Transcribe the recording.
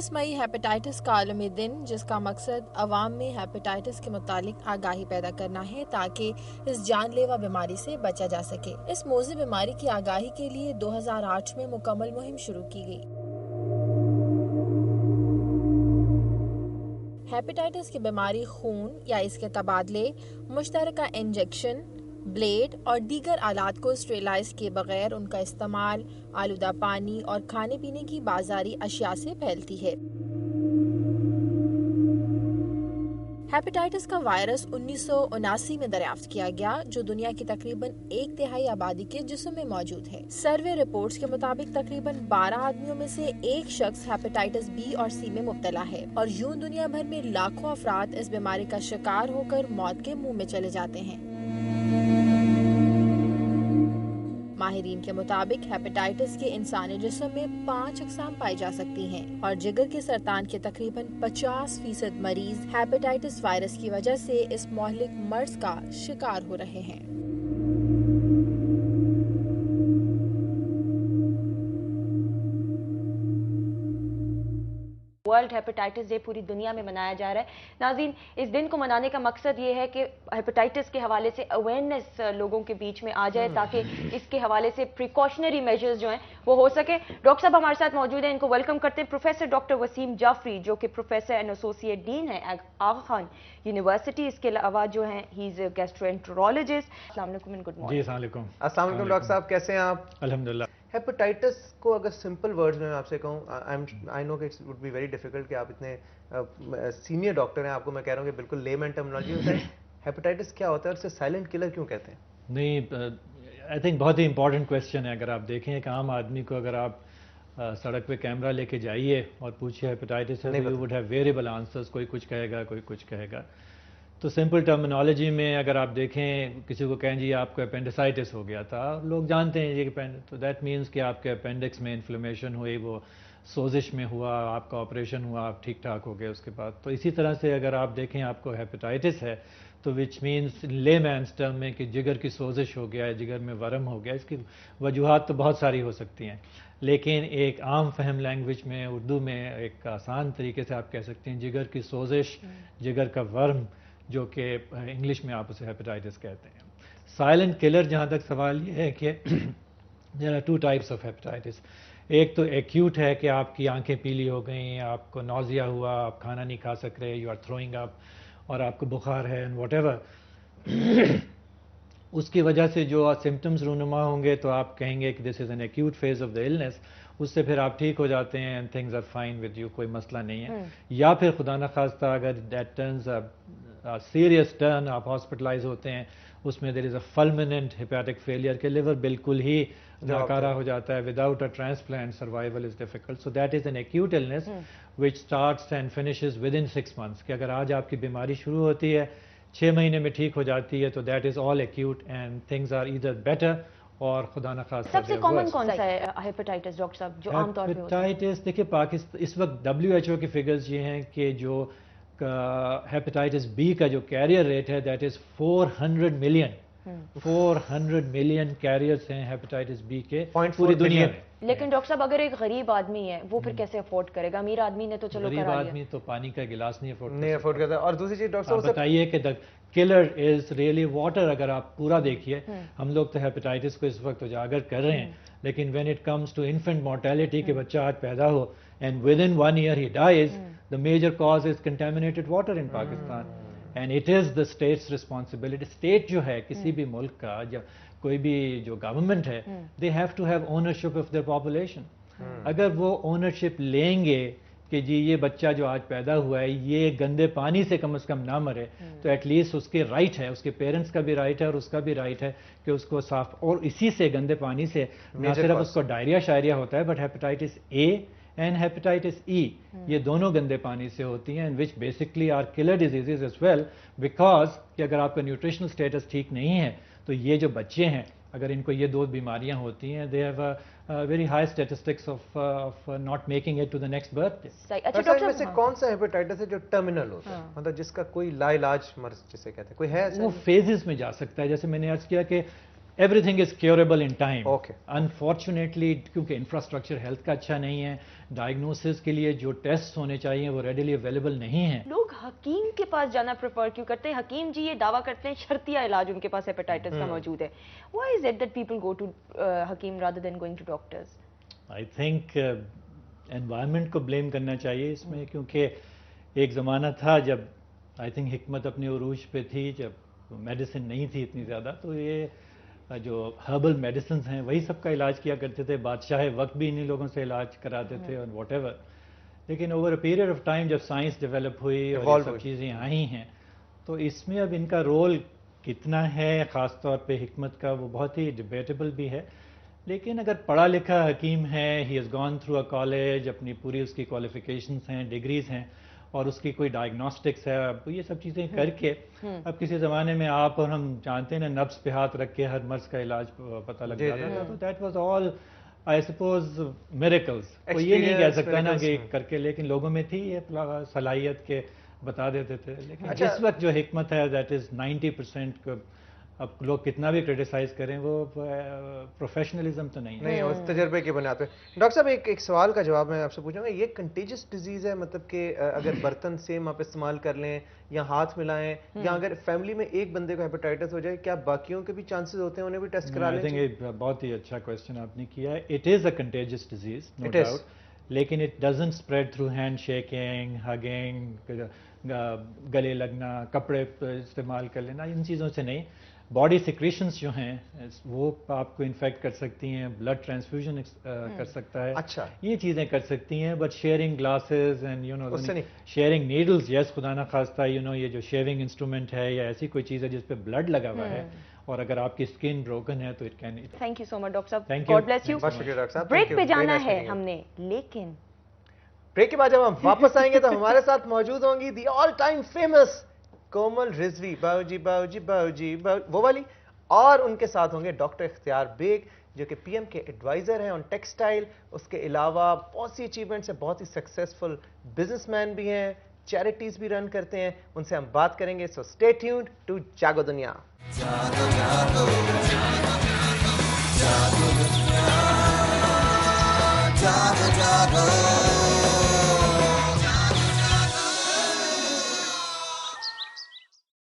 19 मई hepatitis का आलमी दिन, जिसका मकसद अवाम में हेपेटाइटिस के मुतालिक आगाही पैदा करना है ताकि इस जानलेवा बीमारी से बचा जा सके। इस मोज़ी बीमारी की आगाही के लिए 2008 में मुकम्मल मुहिम शुरू की गई। हेपेटाइटिस की बीमारी खून या इसके तबादले, मुश्तरका इंजेक्शन, ब्लेड और दीगर आलात को स्टेरिलाइज किए बगैर उनका इस्तेमाल, आलूदा पानी और खाने पीने की बाजारी अशिया से फैलती है। हेपेटाइटिस का वायरस 1979 में दरियाफ्त किया गया, जो दुनिया की तकरीबन 1/3 आबादी के जिस्म में मौजूद है। सर्वे रिपोर्ट्स के मुताबिक तकरीबन 12 आदमियों में से एक शख्स हेपेटाइटिस बी और सी में मुब्तला है, और यूं दुनिया भर में लाखों अफराद इस बीमारी का शिकार होकर मौत के मुंह में चले जाते हैं। माहिरीन के मुताबिक हेपेटाइटिस के इंसानी जिस्म में 5 अक़साम पाई जा सकती हैं, और जिगर के सरतान के तकरीबन 50% मरीज हेपेटाइटिस वायरस की वजह से इस मोहलिक मर्ज का शिकार हो रहे हैं। वर्ल्ड हेपेटाइटिस डे पूरी दुनिया में मनाया जा रहा है। नाज़रीन, इस दिन को मनाने का मकसद ये है कि हेपेटाइटिस के हवाले से अवेयरनेस लोगों के बीच में आ जाए, ताकि इसके हवाले से प्रिकॉशनरी मेजर्स जो हैं वो हो सके। डॉक्टर साहब हमारे साथ मौजूद हैं, इनको वेलकम करते हैं। प्रोफेसर डॉक्टर वसीम जाफरी, जो कि प्रोफेसर एंड एसोसिएट डीन है आगा खान यूनिवर्सिटी, इसके अलावा जो हैं ही इज गैस्ट्रोएंटरोलॉजिस्ट। अस्सलाम वालेकुम एंड गुड मॉर्निंग। जी अस्सलाम वालेकुम। अस्सलाम वालेकुम डॉक्टर साहब, कैसे हैं आप? अल्हम्दुलिल्लाह। हेपेटाइटिस को अगर सिंपल वर्ड्स में आपसे कहूँ, आई नो कि it's would be very difficult कि आप इतने सीनियर डॉक्टर हैं, आपको मैं कह रहा हूँ कि बिल्कुल लेमैन टर्मिनोलॉजी होता है। हेपेटाइटिस क्या होता है और इसे साइलेंट किलर क्यों कहते हैं? नहीं, आई थिंक बहुत ही इंपॉर्टेंट क्वेश्चन है। अगर आप देखें एक आम आदमी को अगर आप सड़क पे कैमरा लेके जाइए और पूछिए हेपेटाइटिस है, तो you would have variable answers. कोई कुछ कहेगा, कोई कुछ कहेगा। तो सिंपल टर्मिनोलॉजी में अगर आप देखें, किसी को कहें जी आपको अपेंडिसाइटिस हो गया था, लोग जानते हैं ये, तो दैट मीन्स कि आपके अपेंडिक्स में इन्फ्लेमेशन हुई, वो सोजिश में हुआ, आपका ऑपरेशन हुआ, आप ठीक ठाक हो गए उसके बाद। तो इसी तरह से अगर आप देखें आपको हेपेटाइटिस है, तो विच मीन्स ले मैन्स टर्म में कि जिगर की सोजिश हो गया है, जिगर में वर्म हो गया। इसकी वजूहात तो बहुत सारी हो सकती हैं, लेकिन एक आम फहम लैंग्वेज में, उर्दू में एक आसान तरीके से आप कह सकते हैं जिगर की सोजिश, जिगर का वर्म, जो कि इंग्लिश में आप उसे हेपेटाइटिस कहते हैं। साइलेंट किलर, जहाँ तक सवाल ये है कि there are 2 types of hepatitis. एक तो एक्यूट है कि आपकी आंखें पीली हो गई, आपको नौजिया हुआ, आप खाना नहीं खा सक रहे, यू आर थ्रोइंग अप, और आपको बुखार है एंड व्हाटएवर। उसकी वजह से जो सिम्टम्स रूनुमा होंगे तो आप कहेंगे कि this is an acute phase of the illness. उससे फिर आप ठीक हो जाते हैं and things are fine with you, कोई मसला नहीं है। या फिर खुदा न खास्ता अगर दैट टर्न्स सीरियस टर्न, आप हॉस्पिटलाइज होते हैं, उसमें there is a fulminant hepatic failure के लिवर बिल्कुल ही नाकारा हो जाता है, without a transplant survival is difficult. So that is an acute illness which starts and finishes with in 6 months। कि अगर आज आपकी बीमारी शुरू होती है, 6 महीने में ठीक हो जाती है, तो that is all acute and things are either better और खुदा न खास्ता। सबसे कॉमन कौन सा है हेपेटाइटिस डॉक्टर साहब, जो आमतौर पे होता है? हेपेटाइटिस देखिए, पाकिस्तान इस वक्त WHO के फिगर्स ये हैं कि जो हेपेटाइटिस बी का जो कैरियर रेट है that is 400 million. 400 million carriers हैं हेपेटाइटिस बी के पूरी दुनिया में। लेकिन डॉक्टर साहब, अगर एक गरीब आदमी है, वो फिर कैसे अफोर्ड करेगा? अमीर आदमी ने तो चलो गरीब आदमी तो पानी का गिलास नहीं अफोर्ड करता। और दूसरी चीज डॉक्टर साहब बताइए कि the killer is really water. अगर आप पूरा देखिए, हम लोग तो हेपेटाइटिस को इस वक्त उजागर कर रहे हैं, लेकिन when it comes to infant mortality के बच्चा आज पैदा हो एंड विद इन 1 year ही dies, the major cause is contaminated water in Pakistan and it is the state's responsibility. State जो है किसी भी मुल्क का, जब कोई भी जो गवर्नमेंट है, they have to have ownership of their population. अगर वो ओनरशिप लेंगे कि जी ये बच्चा जो आज पैदा हुआ है ये गंदे पानी से कम ना मरे, तो एटलीस्ट उसके राइट है, उसके पेरेंट्स का भी राइट है और उसका भी राइट है कि उसको साफ, और इसी से गंदे पानी से न सिर्फ उसको डायरिया शायरिया होता है, but hepatitis A and hepatitis E, ये दोनों गंदे पानी से होती हैं, which basically are killer diseases as well, because कि अगर आपका न्यूट्रिशनल स्टेटस ठीक नहीं है तो ये जो बच्चे हैं, अगर इनको ये 2 बीमारियां होती हैं, they have very high statistics of not making it to the next birthday. अच्छा डॉक्टर, में से कौन सा हेपेटाइटिस है जो टर्मिनल होता है, मतलब जिसका कोई लाइलाज मर्ज जिसे कहते हैं, कोई है? वो फेजेस में जा सकता है। जैसे मैंने अर्ज किया कि everything is curable in time. Okay. Unfortunately, क्योंकि infrastructure health का अच्छा नहीं है, diagnosis के लिए जो tests होने चाहिए वो readily available नहीं हैं. लोग हकीम के पास जाना प्रेफर क्यों करते हैं? हकीम जी ये दावा करते हैं शर्तिया इलाज उनके पास हेपेटाइटिस का मौजूद है. Why is it that people go to Hakim rather than going to doctors? I think environment को blame करना चाहिए इसमें, क्योंकि एक ज़माना था जब I think हिकमत अपने उरूज पे थी, जब मेडिसिन नहीं थी इतनी ज़्यादा, तो ये जो हर्बल मेडिसिन हैं वही सबका इलाज किया करते थे. बादशाह वक्त भी इन्हीं लोगों से इलाज कराते थे और वॉट एवर. लेकिन over a period of time जब साइंस डेवलप हुई और ये सब चीज़ें आई हैं, तो इसमें अब इनका रोल कितना है, ख़ास तौर पे हिकमत का, वो बहुत ही डिबेटेबल भी है. लेकिन अगर पढ़ा लिखा हकीम है, he has gone through a college, अपनी पूरी उसकी क्वालिफिकेशंस हैं, डिग्रीज हैं, और उसकी कोई डायग्नोस्टिक्स है, अब ये सब चीज़ें करके अब किसी ज़माने में आप और हम जानते हैं ना, नब्ज़ पे हाथ रख के हर मर्ज़ का इलाज पता लग जाता था. तो that was all I suppose miracles. कोई ये नहीं कह सकता ना कि करके, लेकिन लोगों में थी ये सलाहियत के बता देते थे. लेकिन इस वक्त जो हिकमत है दैट इज़ 90%. अब लोग कितना भी क्रिटिसाइज करें, वो प्रोफेशनलिज्म तो नहीं है. नहीं, उस तजर्बे के बनाते. डॉक्टर साहब, एक सवाल का जवाब मैं आपसे पूछूंगा. ये कंटेजियस डिजीज है, मतलब कि अगर बर्तन सेम आप इस्तेमाल कर लें या हाथ मिलाएं, या अगर फैमिली में एक बंदे को हेपेटाइटिस हो जाए, क्या बाकियों के भी चांसेस होते हैं, उन्हें भी टेस्ट करा लें? आई थिंक बहुत ही अच्छा क्वेश्चन आपने किया है. It is a contagious disease, no doubt, लेकिन it doesn't spread through hand shaking, hugging, गले लगना, कपड़े इस्तेमाल कर लेना, इन चीज़ों से नहीं. बॉडी सिक्रीशंस जो हैं वो आपको इन्फेक्ट कर सकती हैं, ब्लड ट्रांसफ्यूजन कर सकता है. अच्छा, ये चीज़ें कर सकती हैं. But sharing glasses and you know sharing needles, yes, खुदा ना खास्ता यू नो ये जो शेविंग इंस्ट्रूमेंट है या ऐसी कोई चीज़ है जिस पे ब्लड लगा हुआ है और अगर आपकी स्किन ब्रोकन है तो it can. Thank you so much doctor साहब. Thank you. God bless you. बहुत शुक्रिया डॉक्टर साहब. ब्रेक पे जाना है हमने, लेकिन ब्रेक के बाद जब हम वापस आएंगे तो हमारे साथ मौजूद होंगी दी ऑल टाइम फेमस कोमल रिजवी, बाऊजी बाऊजी बाऊजी वो वाली, और उनके साथ होंगे डॉक्टर इख्तियार बेग, जो कि पीएम के एडवाइजर हैं ऑन टेक्सटाइल. उसके अलावा बहुत सी अचीवमेंट्स हैं, बहुत ही सक्सेसफुल बिजनेसमैन भी हैं, चैरिटीज भी रन करते हैं. उनसे हम बात करेंगे. सो स्टे ट्यून्ड टू जागो दुनिया. जागो जागो जागो दुनिया, जागो जागो.